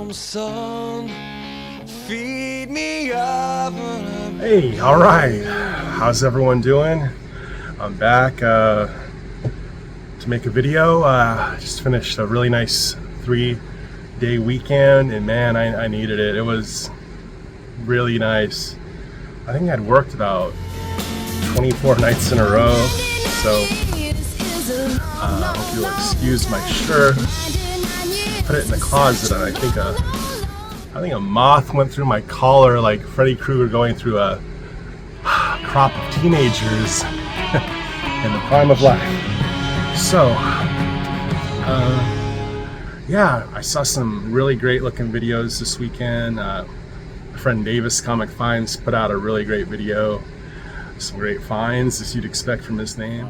home, son. Feed me up. Hey, all right. How's everyone doing? I'm back to make a video. Just finished a really nice 3-day weekend, and man, I needed it. It was really nice. I think I'd worked about 24 nights in a row, so I hope you'll excuse my shirt. Put it in the closet, and I think a moth went through my collar like Freddy Krueger going through a crop of teenagers in the prime of life. So, yeah, I saw some really great looking videos this weekend. My friend Davis Comic Finds put out a really great video. Some great finds, as you'd expect from his name.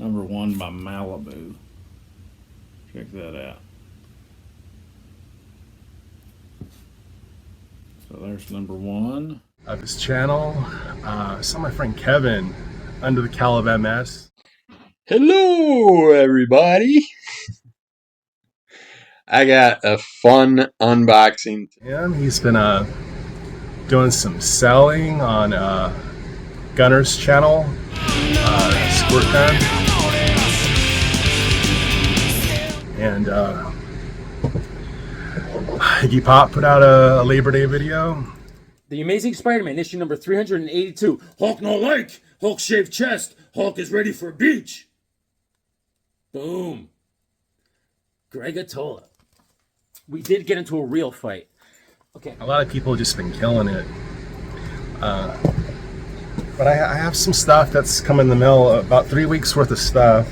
#1 by Malibu. Check that out. So there's #1 of his channel. I saw my friend Kevin under the Calib MS. Hello, everybody. I got a fun unboxing. Yeah, he's been doing some selling on Gunner's channel, Squirt Gun, and Iggy Pop put out a Labor Day video. The Amazing Spider-Man, issue number 382. Hulk no like, Hulk shaved chest, Hulk is ready for a beach. Boom. Greg Atola. We did get into a real fight. Okay. A lot of people have just been killing it. But I have some stuff that's come in the mail, about 3 weeks worth of stuff.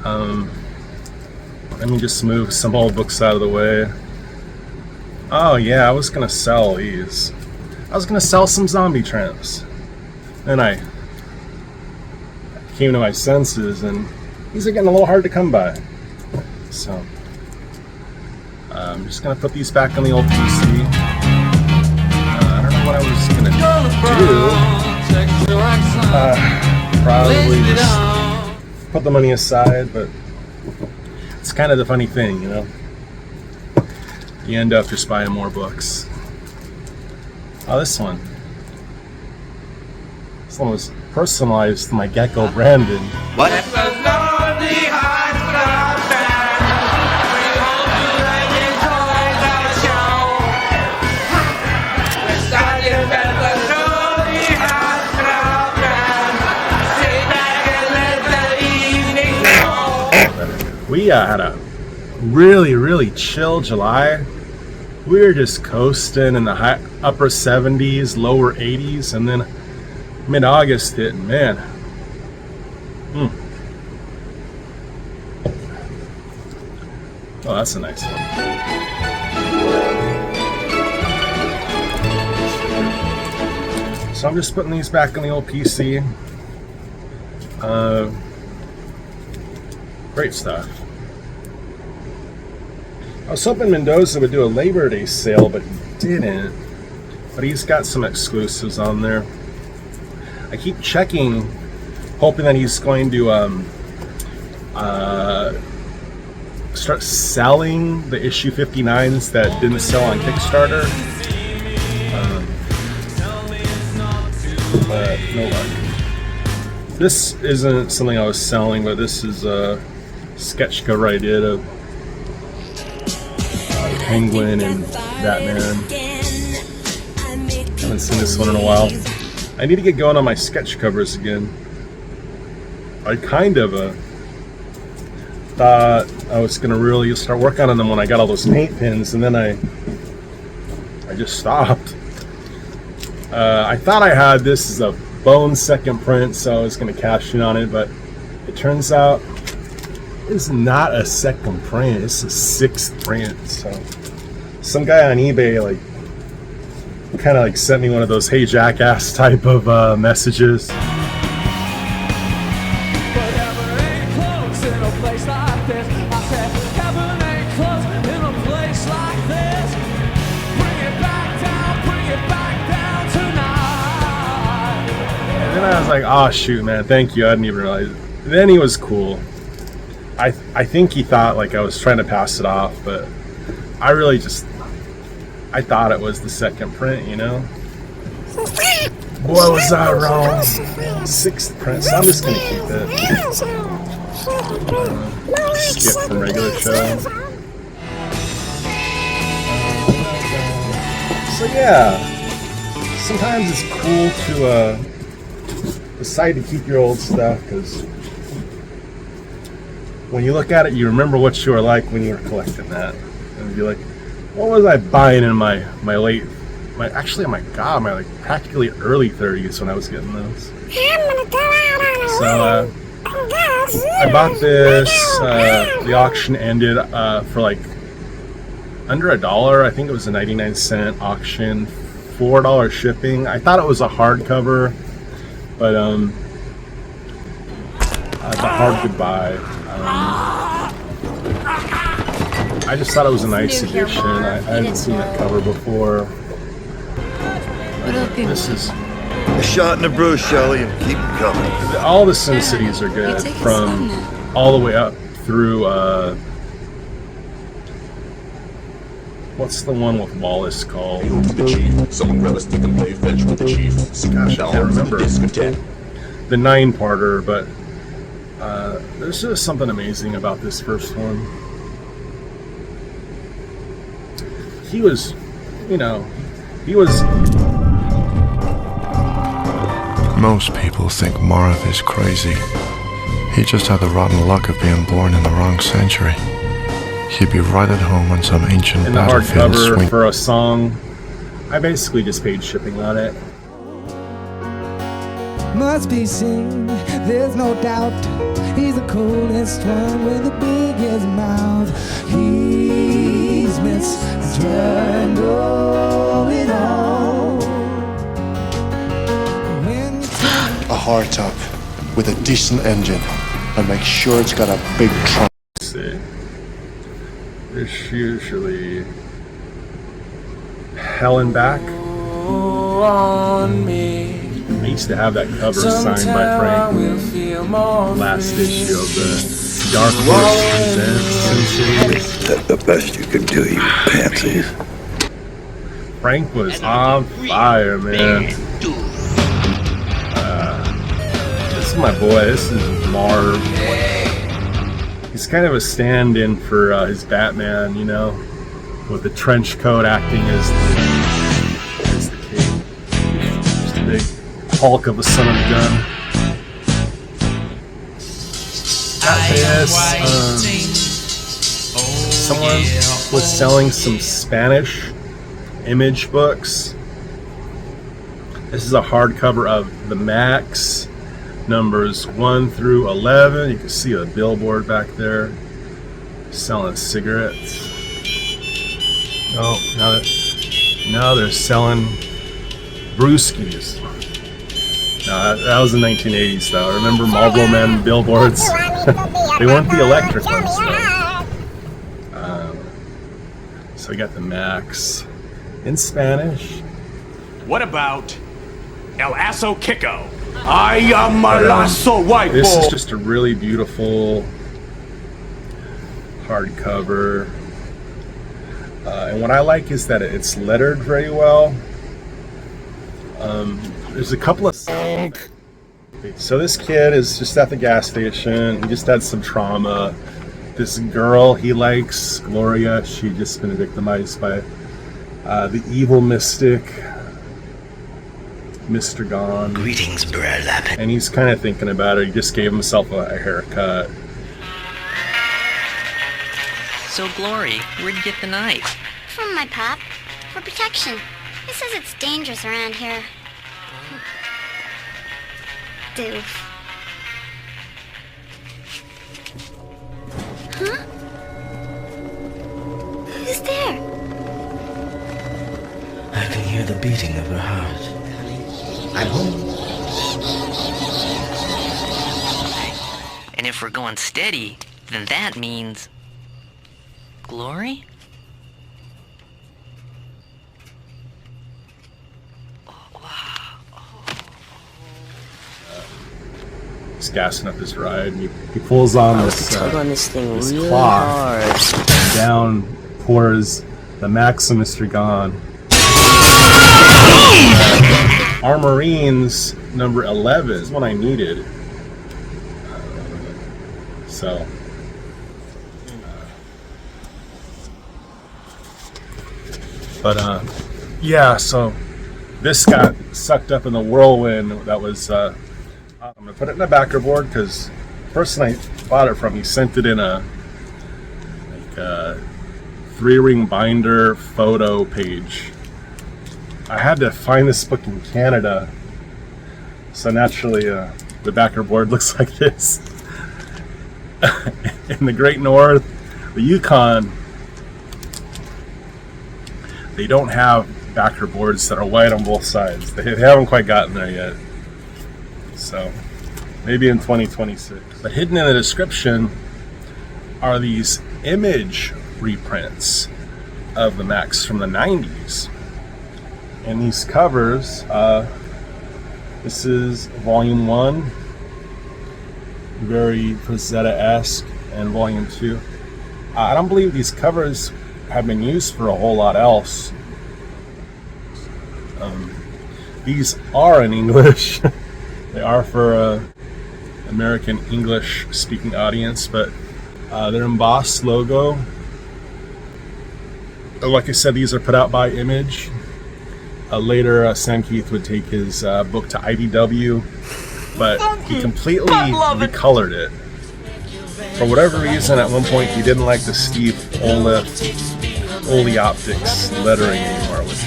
Let me just move some old books out of the way. Oh yeah, I was gonna sell these. I was gonna sell some zombie tramps. Then I came to my senses, and these are getting a little hard to come by. So I'm just gonna put these back on the old PC. I don't know what I was gonna do. Probably just put the money aside, but it's kind of the funny thing, you know? You end up just buying more books. Oh, this one. This one was personalized to my Gecko Brandon. What? We had a really chill July. We were just coasting in the upper 70s, lower 80s, and then mid-August hit, and man. Oh, that's a nice one. So I'm just putting these back on the old PC. Great stuff. I was hoping Mendoza would do a Labor Day sale, but he didn't. But he's got some exclusives on there. I keep checking, hoping that he's going to start selling the issue 59s that didn't sell on Kickstarter. But no luck. This isn't something I was selling, but this is a sketch cover I did of Penguin and Batman. Haven't seen this one in a while. I need to get going on my sketch covers again. I kind of thought I was going to really start working on them when I got all those paint pins, and then I just stopped. I thought I had this as a bone second print, so I was going to cash in on it, but it turns out it's not a second print, it's a 6th print. So some guy on eBay kind of sent me one of those "Hey Jackass" type of messages. And then I was like, oh shoot, man, thank you, I didn't even realize it. Then he was cool. I think he thought I was trying to pass it off, but I really just, I thought it was the second print, you know. Boy, was I wrong. Sixth print, so I'm just gonna keep it. Skip from regular show. So yeah, sometimes it's cool to decide to keep your old stuff, because when you look at it, you remember what you were like when you were collecting that, and you're like, what was I buying in my late, my like practically early 30s when I was getting those. So I bought this. The auction ended for like under $1. I think it was a 99-cent auction, $4 shipping. I thought it was a hardcover, but the hard goodbye. I just thought it was a nice edition. I hadn't seen that cover before. This is A shot and a bruise, Shelley, and keep it coming. all the Sin Cities are good, from all the way up through. What's the one with Wallace called? Gosh, I can't remember. The 9-parter, but there's just something amazing about this first one. He was, he was. Most people think Marv is crazy. He just had the rotten luck of being born in the wrong century. He'd be right at home on some ancient In the battlefield hardcover swing. for a song, I basically just paid shipping on it. Must be seen, there's no doubt. He's the coolest one with the biggest mouth. He's misunderstood it all. A hardtop with a decent engine, and make sure it's got a big trunk. Let's see. There's usually Hell and Back. On me. I used to have that cover signed by Frank. Last issue of the Dark Horse Presents Sin Cities. That's the best you could do, you pansies. Frank was on fire, man. This is my boy. This is Marv. He's kind of a stand-in for his Batman, with the trench coat acting as the king. Just a big Hulk of a son of a gun. Got this. Someone was selling some Spanish Image books. This is a hardcover of the Max, numbers 1 through 11. You can see a billboard back there selling cigarettes. Oh, now they're selling brewskis. No, that was the 1980s though. Remember Marlboro Man billboards? They weren't the electric ones though. So we got the Max in Spanish. What about El Aso Kiko? I am a lasso white This boy. is just a really beautiful hardcover. And what I like is that it's lettered very well. There's a couple of... So this kid is just at the gas station. He just had some trauma. This girl he likes, Gloria, she'd just been victimized by the evil mystic, Mr. Gone. Greetings, Burlap. And he's kind of thinking about it. He just gave himself a haircut. So, Glory, where'd you get the knife? From my pop. For protection. He says it's dangerous around here. Doof. Huh? Who's there? I can hear the beating of her heart. I'm home. And if we're going steady, then that means... Glory? He's gassing up his ride. He pulls on this, tug on this thing this really cloth hard. down, pours The Maximus Dragon. Armorines number 11 is what I needed. So. But yeah, so this got sucked up in the whirlwind that was, I'm gonna put it in a backer board because the person I bought it from, he sent it in a 3-ring binder photo page. I had to find this book in Canada, so naturally the backer board looks like this. In the Great North, the Yukon, they don't have backer boards that are white on both sides. They haven't quite gotten there yet. So maybe in 2026. But hidden in the description are these image reprints of the Max from the 90s. And these covers, this is volume 1, very Frazetta-esque, and volume 2. I don't believe these covers have been used for a whole lot else. These are in English. They are for American English speaking audience, but their embossed logo. Like I said, these are put out by Image. Later, Sam Keith would take his book to IDW, but he completely recolored it. For whatever reason, at one point, he didn't like the Steve Oleoptics lettering anymore, which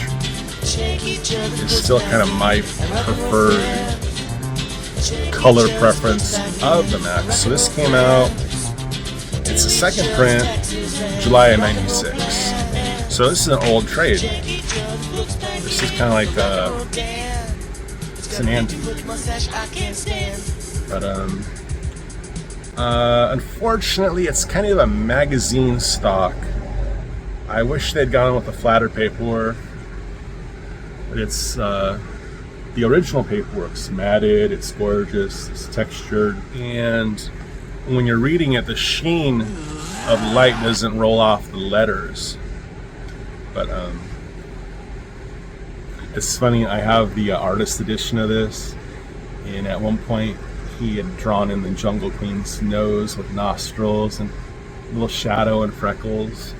is still kind of my preferred color preference of the Max. So this came out, it's a second print, July of '96. So this is an old trade. This is kind of like it's an antique. But unfortunately, it's kind of a magazine stock. I wish they'd gone with the flatter paperwork, but it's the original paperwork's matted, it's gorgeous, it's textured, and when you're reading it, the sheen of light doesn't roll off the letters. But it's funny, I have the artist edition of this, and at one point he had drawn in the Jungle Queen's nose with nostrils and a little shadow and freckles.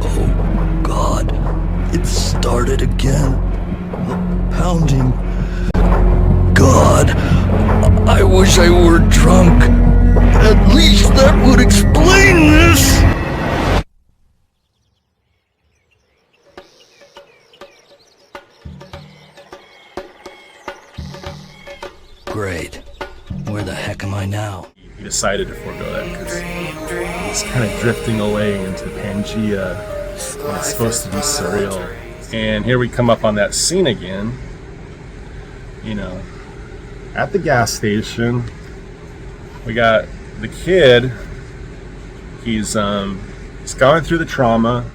Oh, God. It started again. The pounding. God. I wish I were drunk. At least that would explain this. Great. Where the heck am I now? He decided to forego that because he's kind of drifting away into Pangea, and it's supposed to be surreal. And here we come up on that scene again, you know, at the gas station. We got the kid, he's going through the trauma.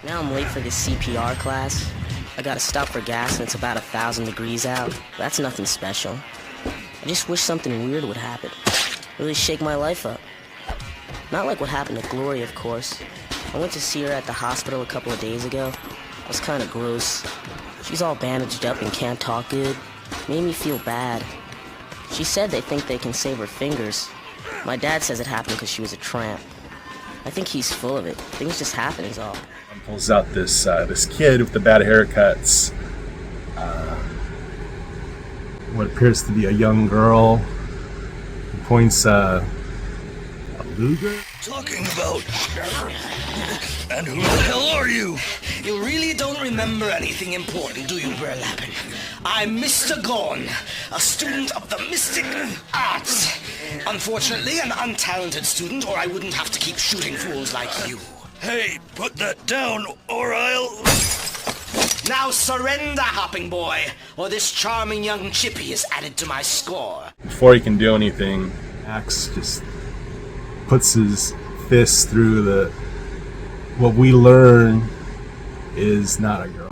Now I'm late for this CPR class. I gotta stop for gas and it's about 1,000 degrees out. That's nothing special. I just wish something weird would happen. Really shake my life up. Not like what happened to Glory, of course. I went to see her at the hospital a couple of days ago. It was kinda gross. She's all bandaged up and can't talk good. Made me feel bad. She said they think they can save her fingers. My dad says it happened because she was a tramp. I think he's full of it. Things just happen is all. Pulls out this kid with the bad haircuts. What appears to be a young girl. He points a Luger? Talking about. And who the hell are you? You really don't remember anything important, do you, Burlappin? I'm Mr. Gorn, a student of the mystic arts. Unfortunately, an untalented student, or I wouldn't have to keep shooting fools like you. Hey, put that down, or I'll... Now surrender, hopping boy, or this charming young chippy is added to my score. Before he can do anything, Max just puts his fist through the. What we learn is not a girl.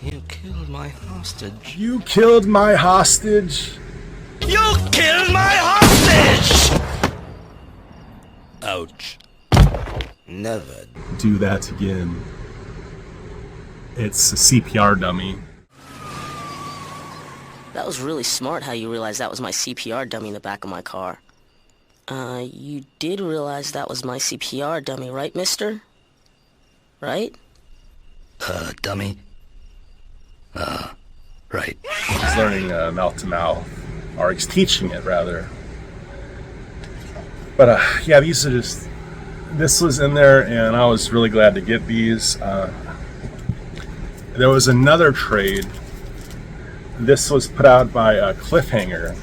You killed my hostage. You killed my hostage. You killed my hostage! Ouch. Never do that again. It's a CPR dummy. That was really smart how you realized that was my CPR dummy in the back of my car. You did realize that was my CPR dummy, right, mister? Right? Dummy? Right. He's learning mouth to mouth, or he's teaching it rather. But yeah, these are just. This was in there, and I was really glad to get these. There was another trade. This was put out by Cliffhanger.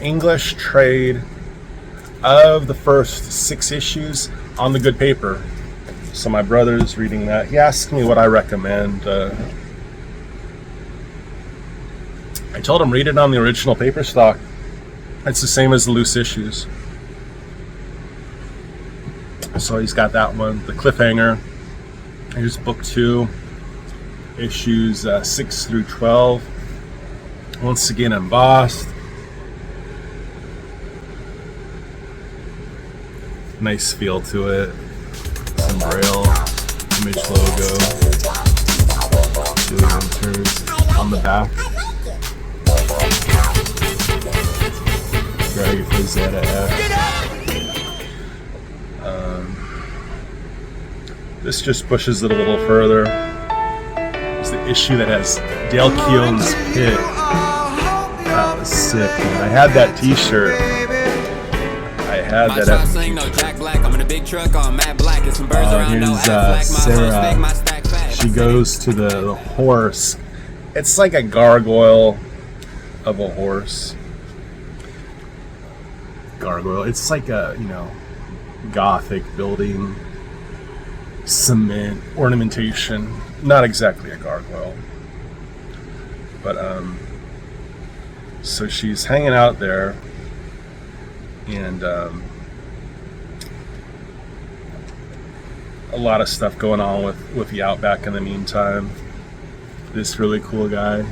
English trade of the first 6 issues on the good paper. So my brother's reading that. He asked me what I recommend. I told him read it on the original paper stock. It's the same as the loose issues. So he's got that one, the Cliffhanger. Here's book 2, issues 6 through 12. Once again embossed. Nice feel to it. Some Braille image logo. Julie Winters on the back. Greg Frazetta X. This just pushes it a little further. It's the issue that has Dale Keown's hit. That was sick, man. I had that t-shirt. I had that epic Here's Sarah. She goes to the horse. It's like a gargoyle of a horse. Gargoyle. It's like a, Gothic building. Cement ornamentation. Not exactly a gargoyle. But, so she's hanging out there. And, a lot of stuff going on with the Outback in the meantime. This really cool guy.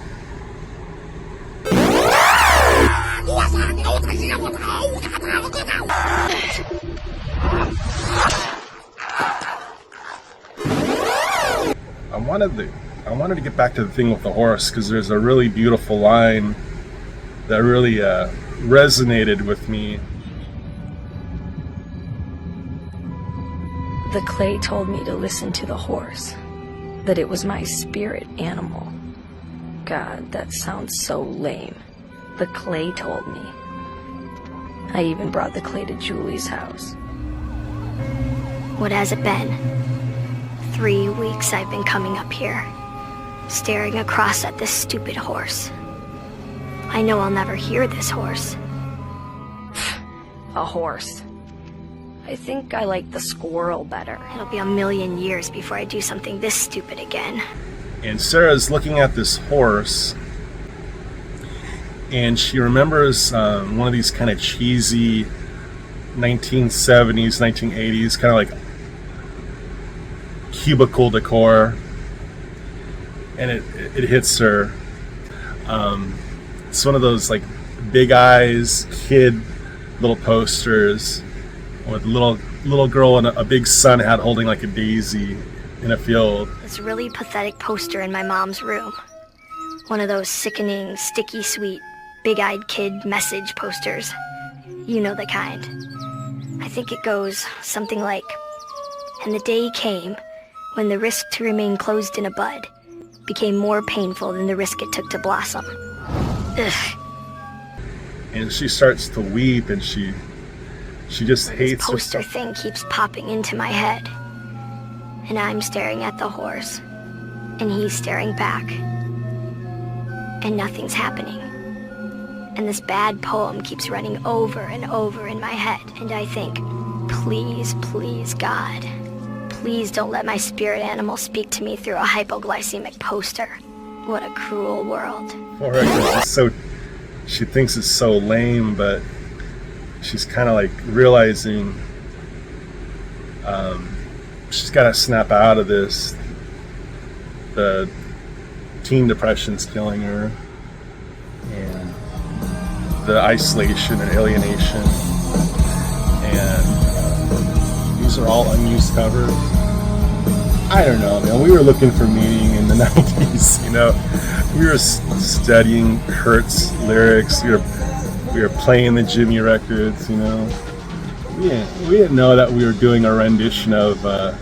I wanted to get back to the thing with the horse, because there's a really beautiful line that really resonated with me. The clay told me to listen to the horse, that it was my spirit animal. God, that sounds so lame. The clay told me. I even brought the clay to Julie's house. What has it been? 3 weeks I've been coming up here, staring across at this stupid horse. I know I'll never hear this horse. A horse. I think I like the squirrel better. It'll be a million years before I do something this stupid again. And Sarah's looking at this horse, and she remembers one of these kind of cheesy 1970s, 1980s, kind of like cubicle decor, and it hits her. It's one of those like big eyes kid little posters with a little girl and a big sun hat holding like a daisy in a field. This really pathetic poster in my mom's room. One of those sickening, sticky sweet, big-eyed kid message posters. You know the kind. I think it goes something like, "And the day came when the risk to remain closed in a bud became more painful than the risk it took to blossom." Ugh. And she starts to weep, and she just hates this poster herself. thing keeps popping into my head. And I'm staring at the horse, and he's staring back. And nothing's happening. And this bad poem keeps running over and over in my head. And I think, please, please, God, please don't let my spirit animal speak to me through a hypoglycemic poster. What a cruel world. Poor her, 'cause she thinks it's so lame, but she's kind of like realizing she's got to snap out of this. The teen depression's killing her, and the isolation and alienation, and these are all unused covers. I don't know, man. We were looking for meaning in the 90s, you know. We were studying Hurt's lyrics. We were playing the Jimmy records, you know. We didn't know that we were doing a rendition of the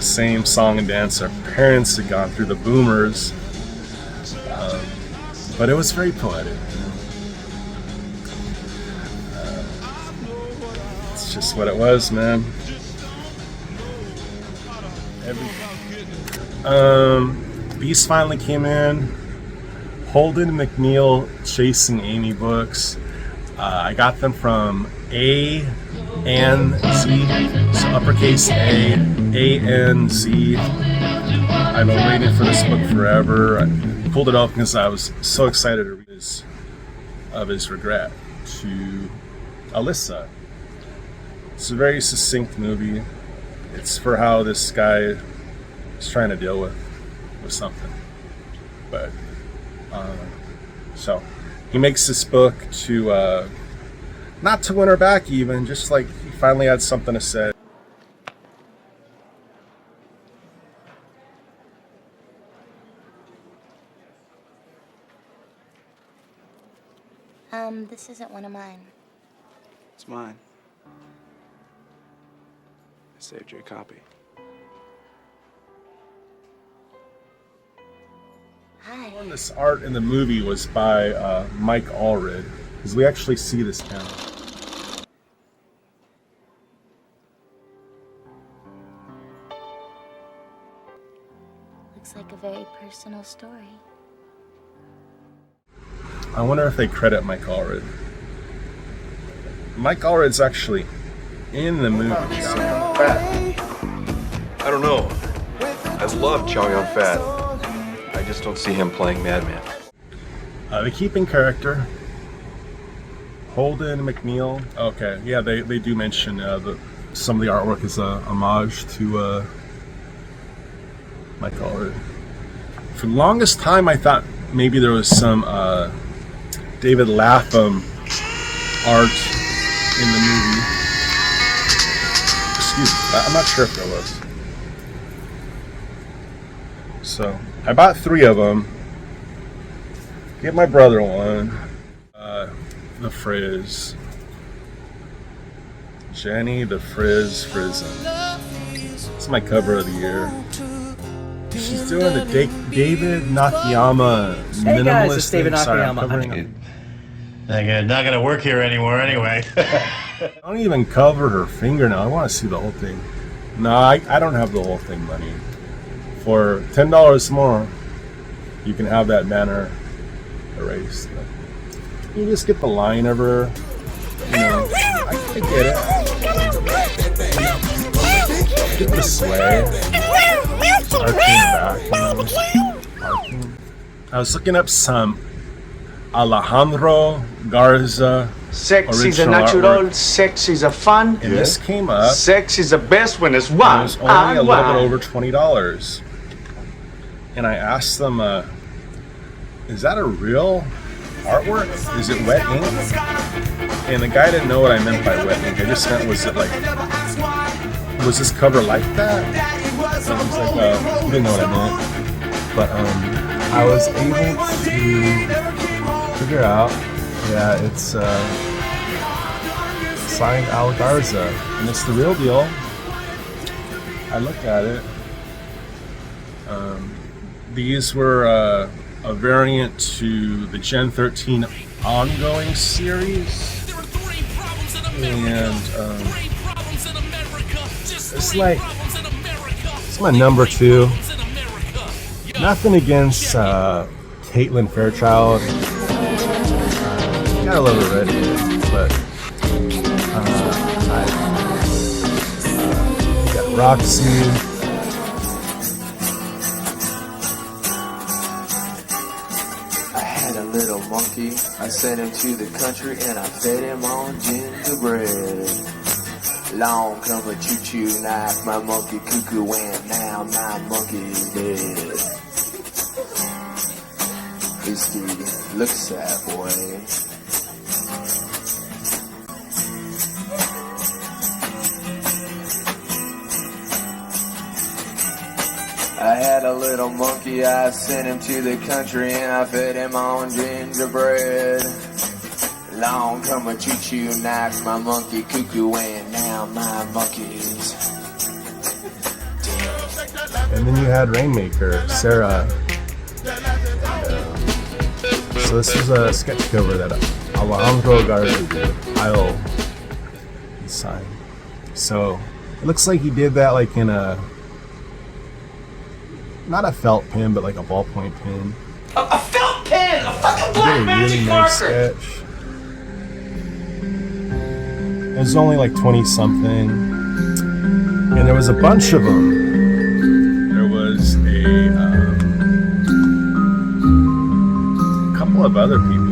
same song and dance our parents had gone through, the Boomers. But it was very poetic. It's just what it was, man. These finally came in. Holden and McNeil Chasing Amy books. I got them from A N Z, so uppercase A N Z. I've been waiting for this book forever. I pulled it open because I was so excited to read his regret to Alyssa. It's a very succinct movie. It's for how this guy is trying to deal with something. But so he makes this book to not to win her back, even just like he finally had something to say. This isn't one of mine. It's mine. I saved you a copy. Hi. This art in the movie was by Mike Allred, because we actually see this town. Looks like a very personal story. I wonder if they credit Mike Allred. Mike Allred's actually in the movie. So. I don't know. I love Chow Yun-fat. I just don't see him playing Madman. The keeping character, Holden McNeil. Okay, yeah, they do mention some of the artwork is a homage to Mike Allred. For the longest time, I thought maybe there was some David Lapham art in the movie. Excuse me, I'm not sure if there was. So I bought 3 of them. Get my brother one. The Frizz. Jenny the Frizz Frizzin. It's my cover of the year. She's doing the David Nakayama minimalist. Hey guys, it's David Sorry, I'm Nakayama. covering Not gonna work here anymore anyway. I don't even cover her fingernail. I want to see the whole thing. No, I don't have the whole thing, buddy. For $10 more, you can have that banner erased. You just get the line of her. You know, I get it. Get the sway. Arcing back. You know. I was looking up some Alejandro Garza. Sex is a natural, artwork. sex is a fun. And this came up. Sex is the best when it's It one. was only a little bit over $20. And I asked them, is that a real artwork? Is it wet ink? And the guy didn't know what I meant by wet ink. I just meant, was this cover like that? And he's like, he didn't know what I meant. But I was able to figure out, yeah, it's signed Al Garza, and it's the real deal. I looked at it. These were a variant to the Gen 13 ongoing series, and it's my number 2. Nothing against Caitlin Fairchild. Got a little already, but got Roxy. Little monkey, I sent him to the country and I fed him on gin. gingerbread. Long come a choo-choo, knock my monkey cuckoo, and now my monkey is dead. Hasty, looks that way. I had a little monkey, I sent him to the country and I fed him on gingerbread. Long come a choo-choo, knocked my monkey cuckoo, and now my monkey's dead. And then you had Rainmaker, Sarah. So this was a sketch cover that Alejandro I'll sign. So it looks like he did that like in a, not a felt pen, but like a ballpoint pen. A felt pen! A fucking black magic really marker! Nice sketch. It was only like 20 something, and there was a bunch of them. There was a couple of other people.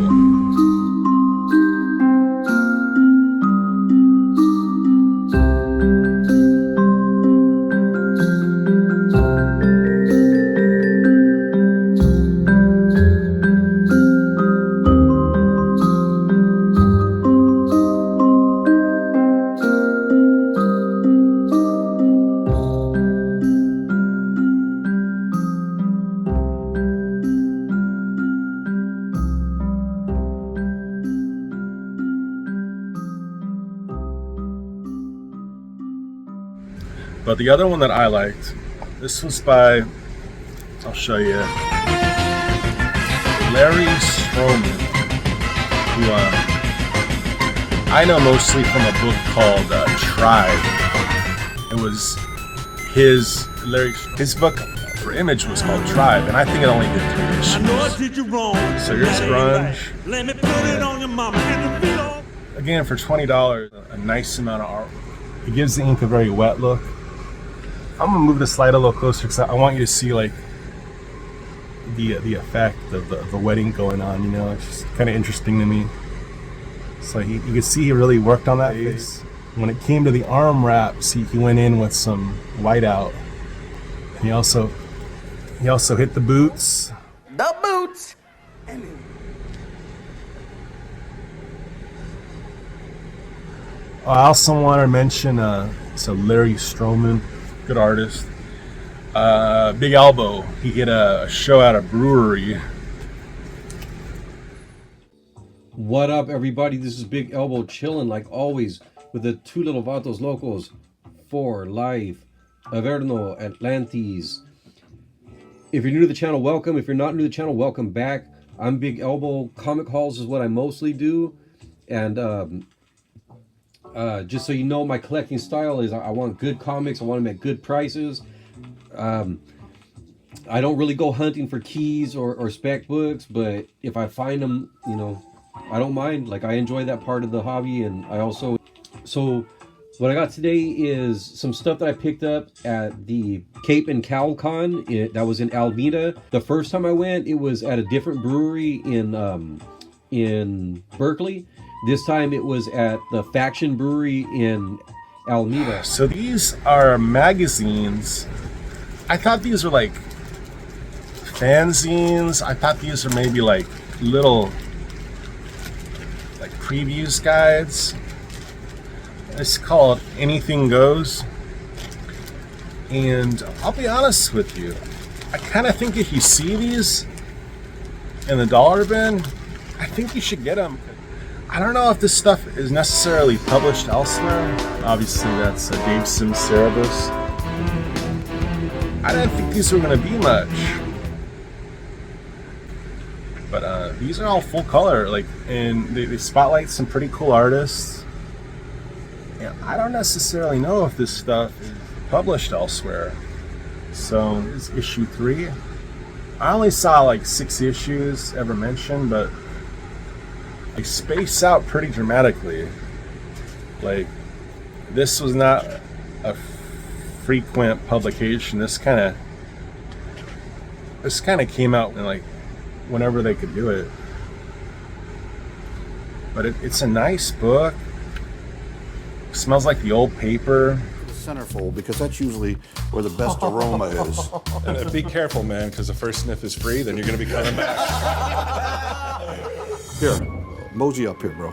But the other one that I liked, this was by, I'll show you, Larry Stroman, who I know mostly from a book called Tribe. It was his book for Image was called Tribe, and I think it only did 3 issues. So here's Grunge. Let me put it on your mama. Again, for $20, a nice amount of art. It gives the ink a very wet look. I'm gonna move the slide a little closer because I want you to see like the effect of the wedding going on. You know, it's just kind of interesting to me. So you can see he really worked on that face. When it came to the arm wraps, he went in with some whiteout. And he also hit the boots. The boots! I also want to mention so Larry Stroman, good artist. Big Elbow, he did a show at a brewery. What up, everybody? This is Big Elbow chilling like always with the two little vatos locos for life, Averno, Atlantis. If you're new to the channel, welcome. If you're not new to the channel, welcome back. I'm Big Elbow. Comic hauls is what I mostly do, and just so you know, my collecting style is I want good comics. I want them at good prices. I don't really go hunting for keys or spec books, but if I find them, you know, I don't mind. Like, I enjoy that part of the hobby, and I also... So what I got today is some stuff that I picked up at the Cape and Cowl Con. That was in Alameda. The first time I went, it was at a different brewery in Berkeley. This time it was at the Faction Brewery in Alameda. So these are magazines. I thought these were like fanzines. I thought these were maybe like little like previews guides. It's called Anything Goes. And I'll be honest with you, I kind of think if you see these in the dollar bin, I think you should get them. I don't know if this stuff is necessarily published elsewhere. Obviously, that's Dave Sim Cerebus. I didn't think these were going to be much. But these are all full color, like, and they spotlight some pretty cool artists. And I don't necessarily know if this stuff is published elsewhere. So, this is issue 3. I only saw like 6 issues ever mentioned, but they space out pretty dramatically. Like, this was not a frequent publication. This kind of came out in like whenever they could do it. But it's a nice book. Smells like the old paper. The centerfold, because that's usually where the best aroma is. And be careful, man, because the first sniff is free, then you're going to be coming back. Here, mosey up here, bro.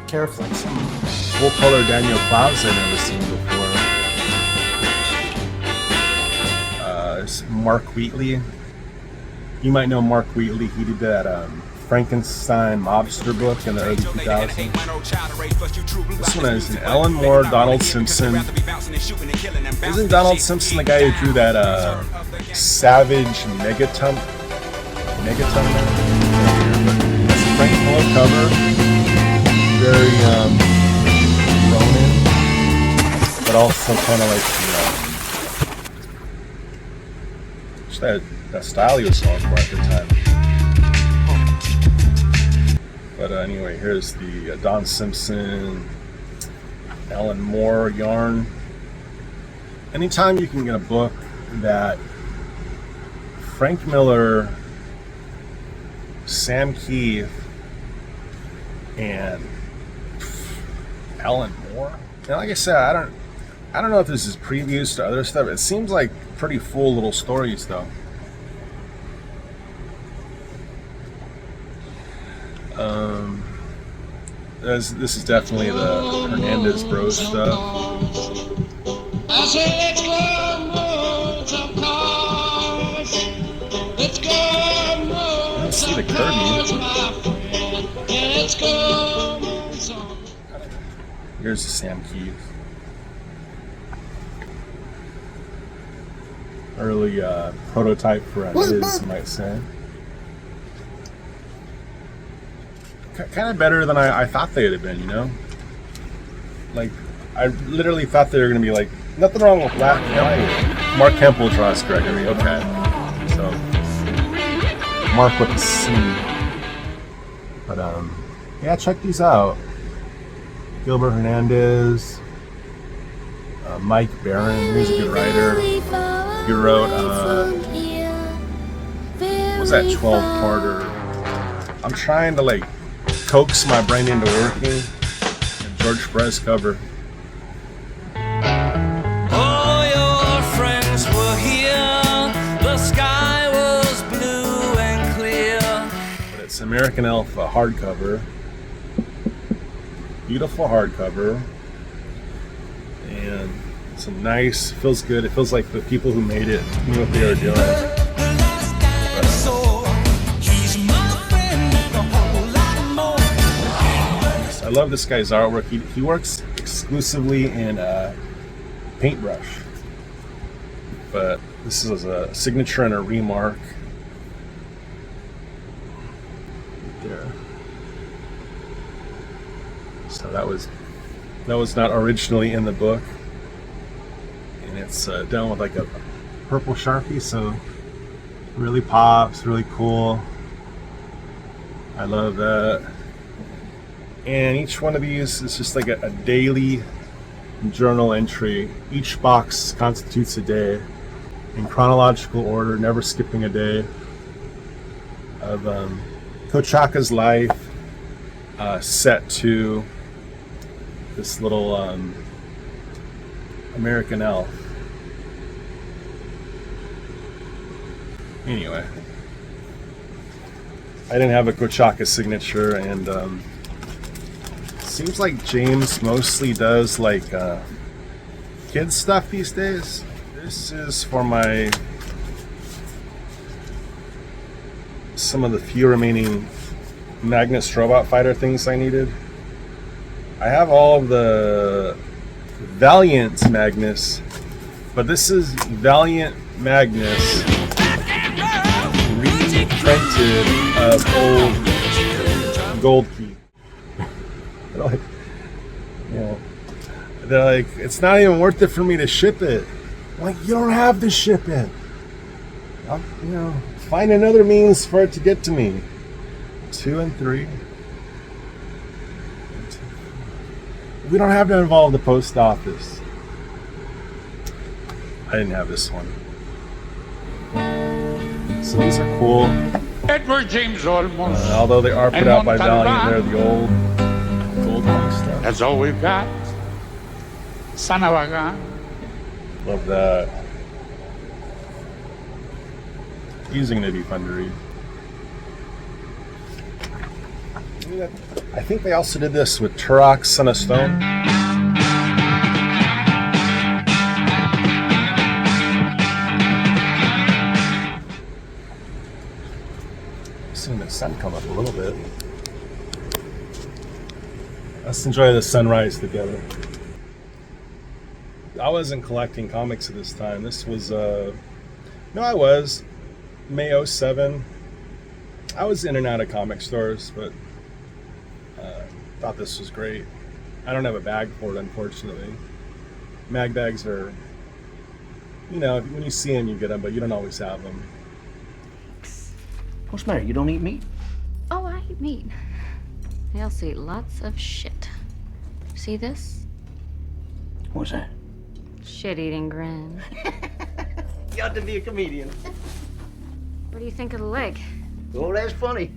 Careful. Full color Daniel Clouds I've never seen before. It's Mark Wheatley. You might know Mark Wheatley. He did that Frankenstein mobster book in the early 2000s. This one is an Ellen Moore, Donald Simpson. Isn't Donald Simpson the guy who drew that Savage Megaton Man? It's a Frank Miller cover. Very Ronin, but also kind of like that style he was going for at the time. But anyway, here's the Don Simpson, Ellen Moore yarn. Anytime you can get a book that Frank Miller, Sam Keith, and Ellen Moore. And like I said, I don't know if this is previews to other stuff. It seems like pretty full little stories though. This is definitely the Hernandez Bros stuff. I don't see the Kirby. Here's the Sam Keith. Early prototype for Liz, you might say. Kind of better than I thought they'd have been, you know? Like, I literally thought they were going to be like, nothing wrong with Black and White. Mark Hempel draws Gregory, okay. So, Mark with the C. But, yeah, check these out. Gilbert Hernandez, Mike Barron, he's a good writer. He wrote, what was that 12-parter? I'm trying to, like, coax my brain into working. George Perez cover. All your friends were here. The sky was blue and clear. But it's American Elf hardcover. Beautiful hardcover. And it's a nice, feels good. It feels like the people who made it knew what they were doing. I love this guy's artwork. He works exclusively in paintbrush, but this is a signature and a remark. Right there. So that was not originally in the book, and it's done with like a purple Sharpie, so really pops, really cool. I love that. And each one of these is just like a daily journal entry. Each box constitutes a day in chronological order, never skipping a day, of Kochaka's life set to this little American Elf. Anyway, I didn't have a Kochaka signature, and seems like James mostly does like kids stuff these days. This is for some of the few remaining Magnus Robot Fighter things I needed. I have all of the Valiant Magnus, but this is Valiant Magnus reprinted of old Gold Key. Like, they're like, it's not even worth it for me to ship it. I'm like, you don't have to ship it. I'll, find another means for it to get to me. 2 and 3. We don't have to involve the post office. I didn't have this one. So these are cool. Edward James Olmos. Although they are put out by Valiant, they're the old old money stuff. That's all we've got. Son of a gun. Love that. These are going to be fun to read. I think they also did this with Turok, Son of Stone. Seeing the sun come up a little bit. Let's enjoy the sunrise together. I wasn't collecting comics at this time. This was, no, I was. May 07. I was in and out of comic stores, but thought this was great. I don't have a bag for it, unfortunately. Mag bags are, you know, when you see them, you get them, but you don't always have them. What's the matter? You don't eat meat? Oh, I eat meat. I also eat lots of shit. See this? What's that? Shit-eating grin. You ought to be a comedian. What do you think of the leg? Oh, that's funny.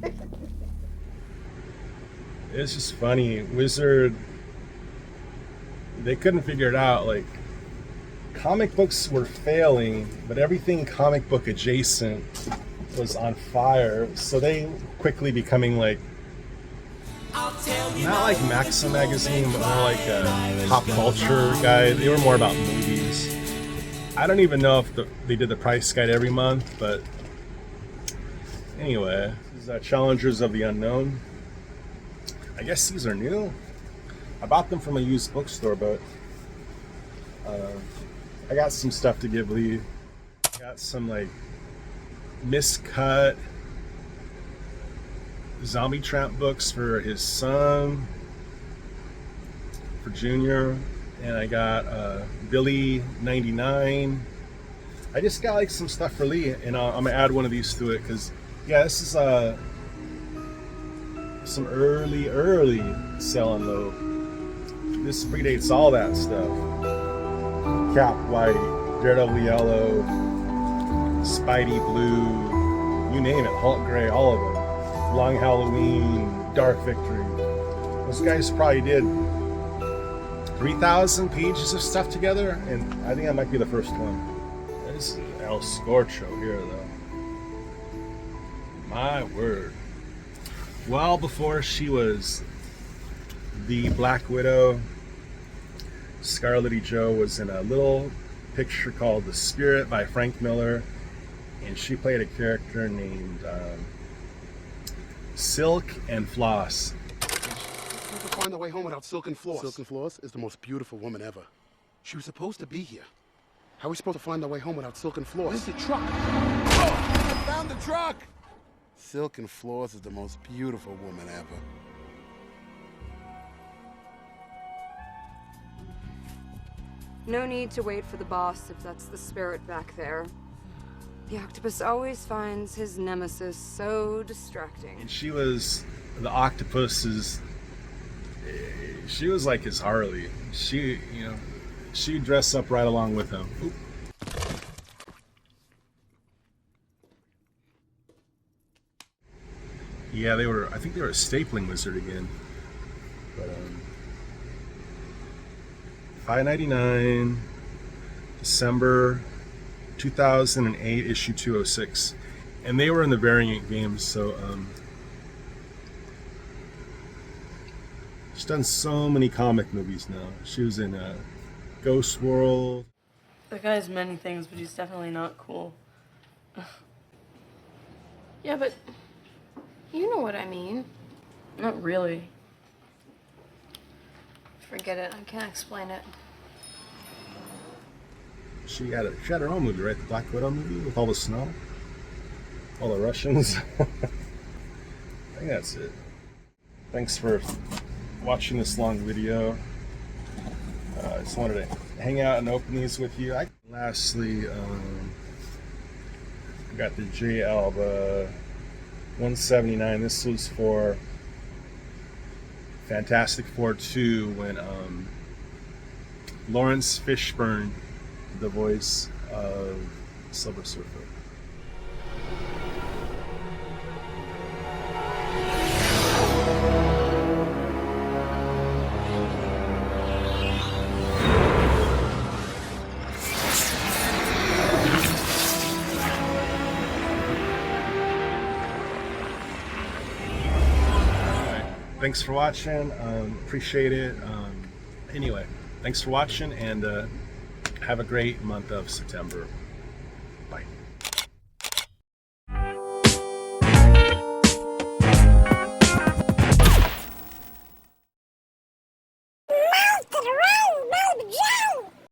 It's just funny. Wizard, they couldn't figure it out. Like, comic books were failing, but everything comic book adjacent was on fire. So they quickly becoming like, not like Maxim magazine, but more like a pop culture guide. They were more about movies. I don't even know if they did the price guide every month, but anyway, this is Challengers of the Unknown. I guess these are new. I bought them from a used bookstore, but I got some stuff to give Lee. I got some like miscut Zombie Tramp books for his son, for Junior, and I got Billy 99. I just got like some stuff for Lee, and I'm gonna add one of these to it because, yeah, this is some early sell and load. This predates all that stuff. Cap White, Daredevil Yellow, Spidey Blue, you name it, Hulk Gray, all of them. Long Halloween, Dark Victory. Those guys probably did 3,000 pages of stuff together, and I think that might be the first one. This is El Scorcho here, though. My word. Well before she was the Black Widow, Scarlett Jo was in a little picture called The Spirit by Frank Miller, and she played a character named Silk and Floss. Never find the way home without Silk and Floss. Silk and Floss is the most beautiful woman ever. She was supposed to be here. How are we supposed to find our way home without Silk and Floss? Where's the truck? Oh, I found the truck! Silk and Floss is the most beautiful woman ever. No need to wait for the boss if that's the spirit back there. The octopus always finds his nemesis so distracting. And she was the octopus's. She was like his Harley. She, you know, she'd dress up right along with him. Oop. Yeah, they were. I think they were a stapling wizard again. But $5.99, December 2008, issue 206, and they were in the variant games. So she's done so many comic movies now. She was in Ghost World. The guy's many things, but he's definitely not cool. Yeah, but you know what I mean. Not really. Forget it. I can't explain it. She had her own movie, right? The Black Widow movie with all the snow, all the Russians. I think that's it. Thanks for watching this long video. I just wanted to hang out and open these with you. Lastly, I got the J Alba 179. This was for Fantastic Four 2 when Lawrence Fishburne, the voice of Silver Surfer. thanks for watching. Appreciate it. Anyway, thanks for watching, and have a great month of September.